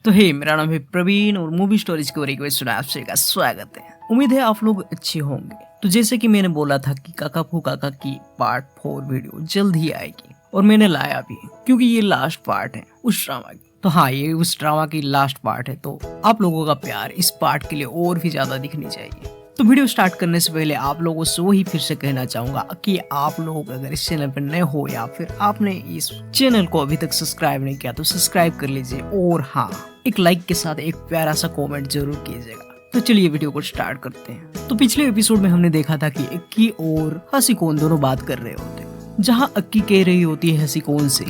तो हे मेरा नाम है प्रवीण और मूवी स्टोरीज के रिक्वेस्ट सुना आपसे का स्वागत है। उम्मीद है आप लोग अच्छे होंगे। तो जैसे कि मैंने बोला था कि काका फू काका की पार्ट 4 वीडियो जल्द ही आएगी और मैंने लाया भी क्योंकि ये लास्ट पार्ट है उस ड्रामा की। तो हाँ, ये उस ड्रामा की लास्ट पार्ट है, तो आप लोगों का प्यार इस पार्ट के लिए और भी ज्यादा दिखनी चाहिए। तो वीडियो स्टार्ट करने से पहले आप लोगों से वही फिर से कहना चाहूंगा कि आप लोग अगर इस चैनल पर नए हो या फिर आपने इस चैनल को अभी तक सब्सक्राइब नहीं किया तो सब्सक्राइब कर लीजिए और हाँ, एक लाइक के साथ एक प्यारा सा कमेंट जरूर कीजिएगा। तो चलिए वीडियो को स्टार्ट करते हैं। तो पिछले एपिसोड में हमने देखा था कि अक्की और हसीकोन दोनों बात कर रहे होते हैं, जहाँ अक्की कह रही होती है हसीकोन से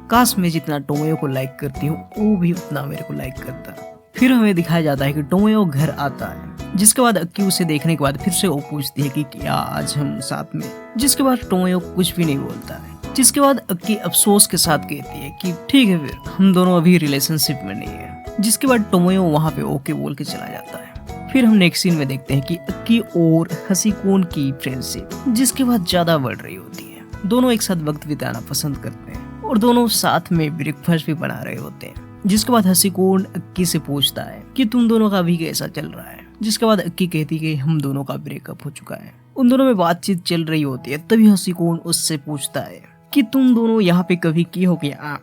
काश मैं जितना टोमोयो को लाइक करती हूँ वो भी उतना मेरे को लाइक करता। फिर हमें दिखाया जाता है कि टोमोयो घर आता है, जिसके बाद अक्की उसे देखने के बाद फिर से वो पूछती है कि क्या आज हम साथ में, जिसके बाद टोमोयो कुछ भी नहीं बोलता है। जिसके बाद अक्की अफसोस के साथ कहती है कि ठीक है फिर हम दोनों अभी रिलेशनशिप में नहीं है। जिसके बाद टोमोयो वहाँ पे ओके बोल के चला जाता है। फिर हम नेक्स्ट सीन में देखते हैं कि अक्की और हसीकोन की फ्रेंडशिप जिसके बाद ज्यादा बढ़ रही होती है। दोनों एक साथ वक्त बिताना पसंद करते हैं और दोनों साथ में ब्रेकफास्ट भी बना रहे होते हैं। जिसके बाद हसीकोन अक्की से पूछता है कि तुम दोनों का अभी कैसा चल रहा है। जिसके बाद अक्की कहती है कि हम दोनों का ब्रेकअप हो चुका है। उन दोनों में बातचीत चल रही होती है, तभी हसीकोन उससे पूछता है कि तुम दोनों यहाँ पे कभी की हो क्या।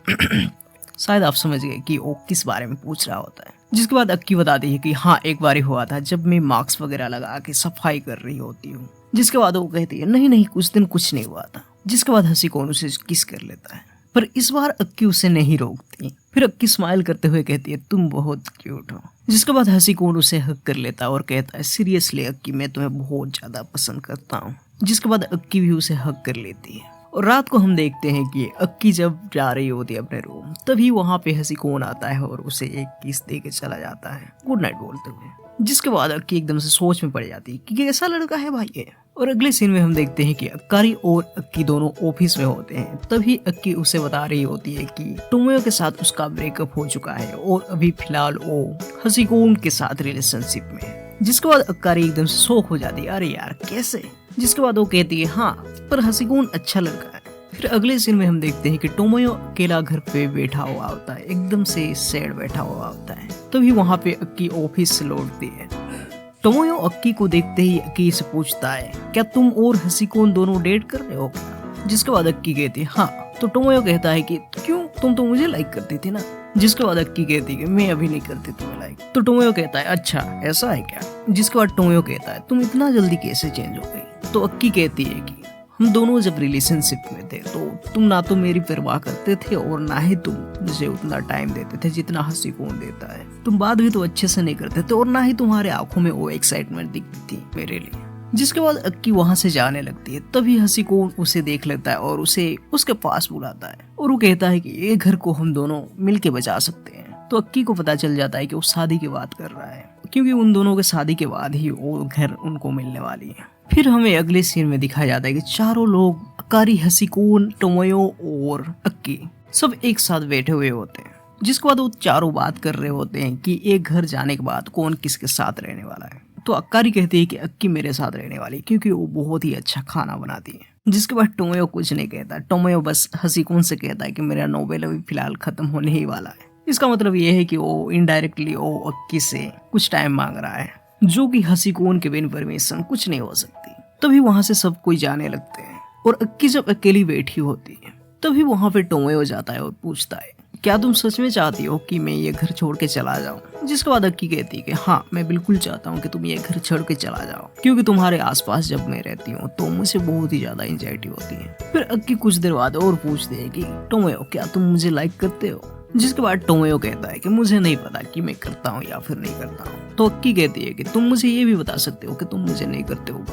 शायद आप समझ गए कि वो किस बारे में पूछ रहा होता है। जिसके बाद अक्की बताती है कि हाँ, एक बार हुआ था जब मैं मास्क वगैरह लगा के सफाई कर रही होती हूँ। जिसके बाद वो कहती है नहीं कुछ दिन कुछ नहीं हुआ था। जिसके बाद हसीकोन उसे किस कर लेता है, पर इस बार अक्की उसे नहीं रोकती। फिर अक्की स्माइल करते हुए कहती है तुम बहुत क्यूट हो। जिसके बाद हसीकोन उसे हक कर लेता है और कहता है सीरियसली अक्की, मैं तुम्हें बहुत ज्यादा पसंद करता हूँ। जिसके बाद अक्की भी उसे हक कर लेती है और रात को हम देखते हैं कि अक्की जब जा रही होती है अपने रूम, तभी वहाँ पे हसीकोन आता है और उसे एक किस दे के चला जाता है गुड नाइट बोलते हुए। जिसके बाद अक्की एकदम से सोच में पड़ जाती है कि कैसा लड़का है भाई ये। और अगले सीन में हम देखते हैं कि अक्कारी और अक्की दोनों ऑफिस में होते हैं। तभी अक्की उसे बता रही होती है कि टोमोयो के साथ उसका ब्रेकअप हो चुका है और अभी फिलहाल वो हसीकोन के साथ रिलेशनशिप में है। जिसके बाद अक्कारी एकदम से शॉक हो जाती है, अरे यार कैसे। जिसके बाद वो कहती है हाँ, पर हसीकोन अच्छा लड़का है। फिर अगले सीन में हम देखते हैं कि टोमोयो अकेला घर पे बैठा हुआ होता है, एकदम से सैड बैठा हुआ होता है। तभी वहाँ पे अक्की ऑफिस से लौटती है। टोमोयो अक्की को देखते ही अक्की से पूछता है क्या तुम और हसीकोन दोनों डेट कर रहे हो क्या। जिसके बाद अक्की कहती है हाँ। तो टोमोयो कहता है कि क्यों, तुम तो मुझे लाइक करती थी ना। जिसके बाद अक्की कहती है कि मैं अभी नहीं करती तुम्हें लाइक। तो टोमोयो कहता है अच्छा ऐसा है क्या। जिसके बाद टोमोयो कहता है तुम इतना जल्दी कैसे चेंज हो गई। तो अक्की कहती है कि हम दोनों जब रिलेशनशिप में थे तो तुम ना तो मेरी परवाह करते थे और ना ही तुम मुझे उतना टाइम देते थे जितना हसीकोन देता है। तुम बात भी तो अच्छे से नहीं करते थे और ना ही तुम्हारे आंखों में वो एक्साइटमेंट दिखती थी मेरे लिए। जिसके बाद अक्की वहां से जाने लगती है। तभी हसीकोन उसे देख लेता है और उसे उसके पास बुलाता है और वो कहता है कि ये घर को हम दोनों मिलके बचा सकते हैं। तो अक्की को पता चल जाता है कि वो शादी की बात कर रहा है, क्योंकि उन दोनों के शादी के बाद ही वो घर उनको मिलने वाली है। फिर हमें अगले सीन में दिखाया जाता है कि चारों लोग अकारी, हसीकोन, टोमोयो और अक्की सब एक साथ बैठे हुए होते हैं। जिसके बाद वो चारों बात कर रहे होते हैं कि एक घर जाने के बाद कौन किसके साथ रहने वाला है। तो अक्कारी कहती है कि अक्की मेरे साथ रहने वाली क्योंकि वो बहुत ही अच्छा खाना बनाती है। जिसके बाद टोमोयो कुछ नहीं कहता। टोमोयो बस हसीकोन से कहता है कि मेरा नोवेल अभी फिलहाल खत्म होने ही वाला है। इसका मतलब ये है कि वो इनडायरेक्टली वो अक्की से कुछ टाइम मांग रहा है, जो कि हसीकोन के बिन परमिशन कुछ नहीं हो सकती। तभी वहां से सब कोई जाने लगते हैं और अक्की जब अकेली बैठी होती है तभी वहां पे टोमोयो जाता है और पूछता है क्या तुम सच में चाहती हो कि मैं ये घर छोड़ के चला जाऊं। जिसके बाद अक्की कहती है कि हाँ, मैं बिल्कुल चाहता हूँ कि तुम ये घर छोड़ के चला जाओ, क्योंकि तुम्हारे आसपास जब मैं रहती हूँ तो मुझे बहुत ही ज्यादा एंजाइटी होती है। फिर अक्की कुछ देर बाद और पूछती है कि टोमोयो क्या तुम मुझे लाइक करते हो। जिसके बाद टोमोयो कहता है कि मुझे नहीं पता कि मैं करता हूँ या फिर नहीं करता हूँ। तो अक्की कहती है कि तुम मुझे ये भी बता सकते हो कि तुम मुझे नहीं करते हो।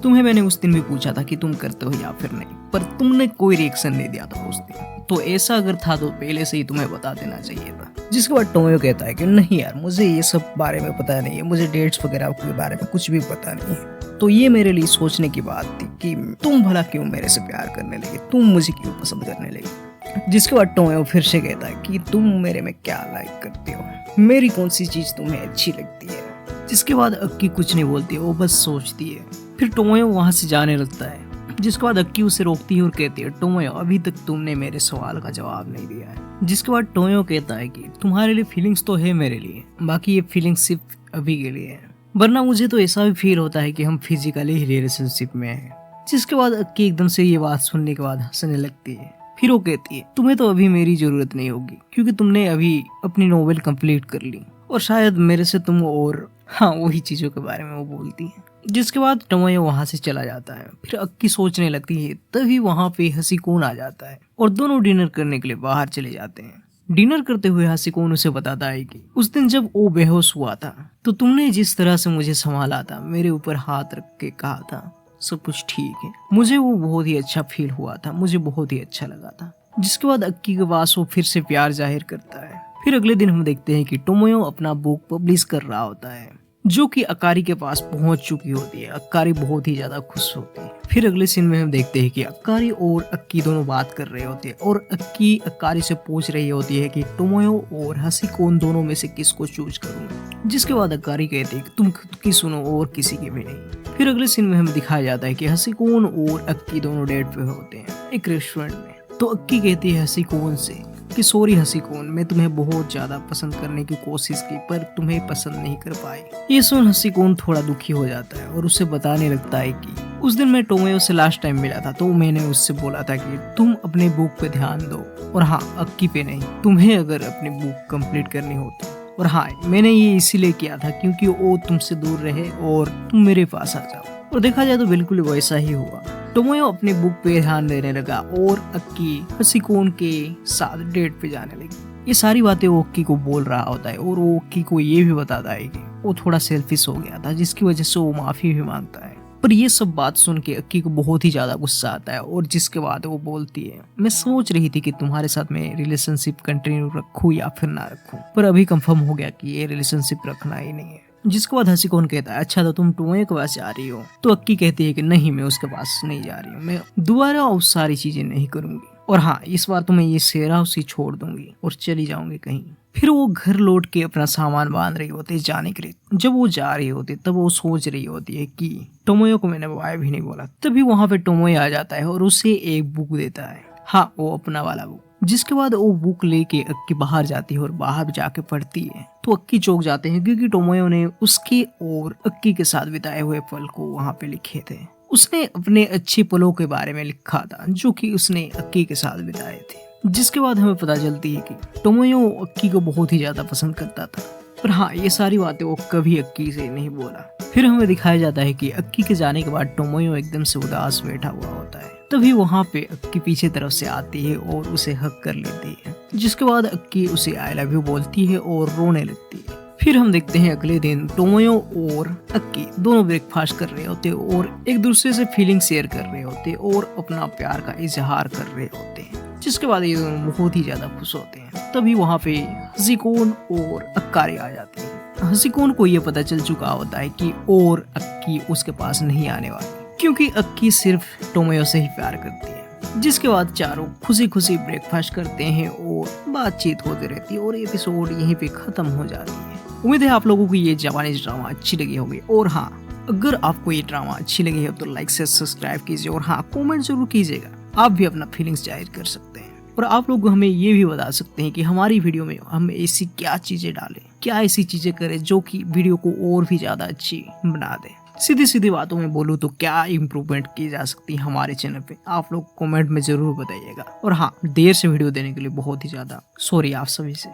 तुम्हें मैंने उस दिन भी पूछा था कि तुम करते हो या फिर नहीं, पर तुमने कोई रिएक्शन नहीं दिया था उस दिन। तो ऐसा अगर था तो पहले से ही तुम्हें बता देना चाहिए था। जिसके बाद टोमोयो कहता है कि नहीं यार, मुझे ये सब बारे में पता नहीं है, मुझे डेट्स वगैरह के बारे में कुछ भी पता नहीं है। तो ये मेरे लिए सोचने की बात थी कि तुम भला क्यों मेरे से प्यार करने लगे, तुम मुझे क्यों पसंद करने लगे। जिसके बाद टोमोयो फिर से कहता है कि तुम मेरे में क्या लाइक करते हो, मेरी कौन सी चीज तुम्हें अच्छी लगती है। जिसके बाद अक्की कुछ नहीं बोलती, वो बस सोचती है। फिर टोमोयो वहां से जाने लगता है। जिसके बाद अक्की उसे रोकती है और कहती है टोमोयो, अभी तक तुमने मेरे सवाल का जवाब नहीं दिया है। जिसके बाद टोयो कहता है कि तुम्हारे लिए फीलिंग्स तो है मेरे लिए, बाकी ये फीलिंग्स सिर्फ अभी के लिए है, वरना मुझे तो ऐसा भी फील होता है कि हम फिजिकली ही रिलेशनशिप में हैं। जिसके बाद अक्की एकदम से ये बात सुनने के बाद हंसने लगती है। फिर वो कहती है तुम्हें तो अभी मेरी जरूरत नहीं होगी क्योंकि तुमने अभी अपनी नोवेल कंप्लीट कर ली और शायद मेरे से तुम और हाँ वही चीजों के बारे में वो बोलती है। जिसके बाद टोमोयो वहां से चला जाता है। फिर अक्की सोचने लगती है, तभी वहां पे हसीकोन आ जाता है और दोनों डिनर करने के लिए बाहर चले जाते हैं। डिनर करते हुए हसीकोन उसे बताता है कि उस दिन जब वो बेहोश हुआ था तो तुमने जिस तरह से मुझे संभाला था, मेरे ऊपर हाथ रख के कहा था सब कुछ ठीक है, मुझे वो बहुत ही अच्छा फील हुआ था, मुझे बहुत ही अच्छा लगा था। जिसके बाद अक्की के पास वो फिर से प्यार जाहिर करता है। फिर अगले दिन हम देखते हैं कि टोमोयो अपना बुक पब्लिश कर रहा होता है जो कि अकारी के पास पहुंच चुकी होती है। अकारी बहुत ही ज्यादा खुश होती है। फिर अगले सीन में हम देखते हैं कि अकारी और अक्की दोनों बात कर रहे होते हैं और अक्की अकारी से पूछ रही होती है कि टोमोयो और हसीकोन दोनों में से किसको चूज करूं। जिसके बाद अकारी कहती है कि तुम खुद की सुनो और किसी की भी नहीं। फिर अगले सीन में हमें दिखाया जाता है कि हसीकोन और अक्की दोनों डेट पे होते हैं एक रेस्टोरेंट में। तो अक्की कहती है हसीकोन से कि सॉरी हसीकोन, मैं तुम्हें बहुत ज्यादा पसंद करने की कोशिश की पर तुम्हें पसंद नहीं कर पाई। ये सुन हसीकोन थोड़ा दुखी हो जाता है और उसे बताने लगता है कि उस दिन मैं टोमोयो से लास्ट टाइम मिला था तो मैंने उससे बोला था कि तुम अपने बुक पे ध्यान दो और हाँ अक्की पे नहीं, तुम्हें अगर अपनी बुक कंप्लीट करनी हो तो। और हाँ मैंने ये इसीलिए किया था क्योंकि वो तुमसे दूर रहे और तुम मेरे पास आ जाओ। और देखा जाए तो बिल्कुल वैसा ही हुआ। टोमोयो अपने बुक पे ध्यान देने लगा और अक्की हसीकोन के साथ डेट पे जाने लगी। ये सारी बातें वो अक्की को बोल रहा होता है और वो अक्की को ये भी बताता है कि वो थोड़ा सेल्फिश हो गया था जिसकी वजह से वो माफी भी मांगता है। पर ये सब बात सुन के अक्की को बहुत ही ज्यादा गुस्सा आता है और जिसके बाद वो बोलती है मैं सोच रही थी कि तुम्हारे साथ मैं रिलेशनशिप कंटिन्यू रखूं या फिर ना रखूं, पर अभी कंफर्म हो गया कि ये रिलेशनशिप रखना ही नहीं है। जिसके बाद हसीकोन कहता है अच्छा तो तुम टोमोयो के पास जा रही हो। तो अक्की कहती है कि नहीं मैं उसके पास नहीं जा रही हूँ, मैं दोबारा उस सारी चीजें नहीं करूंगी और हाँ इस बार तो मैं ये सेरा उसी छोड़ दूंगी और चली जाऊंगी कहीं। फिर वो घर लौट के अपना सामान बांध रही होती है जाने के लिए। जब वो जा रही होती तब वो सोच रही होती है कि टोमोयो को मैंने बाय भी नहीं बोला। तभी वहां पे टोमोयो आ जाता है और उसे एक बुक देता है, हाँ वो अपना वाला बुक। जिसके बाद वो बुक लेके अक्की बाहर जाती है और बाहर जाके पढ़ती है तो अक्की चौंक जाते हैं क्योंकि टोमोयो ने उसके और अक्की के साथ बिताए हुए पल को वहां पे लिखे थे। उसने अपने अच्छे पलों के बारे में लिखा था जो कि उसने अक्की के साथ बिताए थे। जिसके बाद हमें पता चलती है कि टोमोयो अक्की को बहुत ही ज्यादा पसंद करता था, पर हाँ ये सारी बातें वो कभी अक्की से नहीं बोला। फिर हमें दिखाया जाता है कि अक्की के जाने के बाद टोमोयो एकदम से उदास बैठा हुआ होता है। तभी वहां पे अक्की पीछे तरफ से आती है और उसे हक कर लेती है। जिसके बाद अक्की उसे आई लव यू बोलती है और रोने लगती है। फिर हम देखते हैं अगले दिन टोमोयो और अक्की दोनों ब्रेकफास्ट कर रहे होते हैं और एक दूसरे से फीलिंग शेयर कर रहे होते हैं और अपना प्यार का इजहार कर रहे होते हैं। जिसके बाद ये दोनों बहुत ही ज्यादा खुश होते हैं। तभी वहां पे हसीकोन और अक्कारी आ जाती है। हसीकोन को ये पता चल चुका होता है कि और अक्की उसके पास नहीं आने वाली क्योंकि अक्की सिर्फ टोमोयो से ही प्यार करती है। जिसके बाद चारों खुशी खुशी ब्रेकफास्ट करते हैं और बातचीत होती रहती है और एपिसोड यहीं पे खत्म हो जाती है। उम्मीद है आप लोगों को ये जापानीज ड्रामा अच्छी लगी होगी और हाँ अगर आपको ये ड्रामा अच्छी लगी है तो लाइक से सब्सक्राइब कीजिए और हाँ कमेंट जरूर कीजिएगा। आप भी अपना फीलिंग्स जाहिर कर सकते हैं और आप लोग हमें ये भी बता सकते हैं कि हमारी वीडियो में हम ऐसी क्या चीजें डालें, क्या ऐसी चीजें करें जो कि वीडियो को और भी ज्यादा अच्छी बना दे। सीधी सीधी बातों में बोलूँ तो क्या इम्प्रूवमेंट की जा सकती है हमारे चैनल पे, आप लोग कमेंट में जरूर बताइएगा। और हाँ देर से वीडियो देने के लिए बहुत ही ज्यादा सॉरी आप सभी से।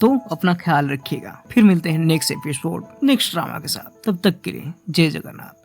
तो अपना ख्याल रखिएगा। फिर मिलते हैं नेक्स्ट एपिसोड नेक्स्ट ड्रामा के साथ। तब तक के लिए जय जगन्नाथ।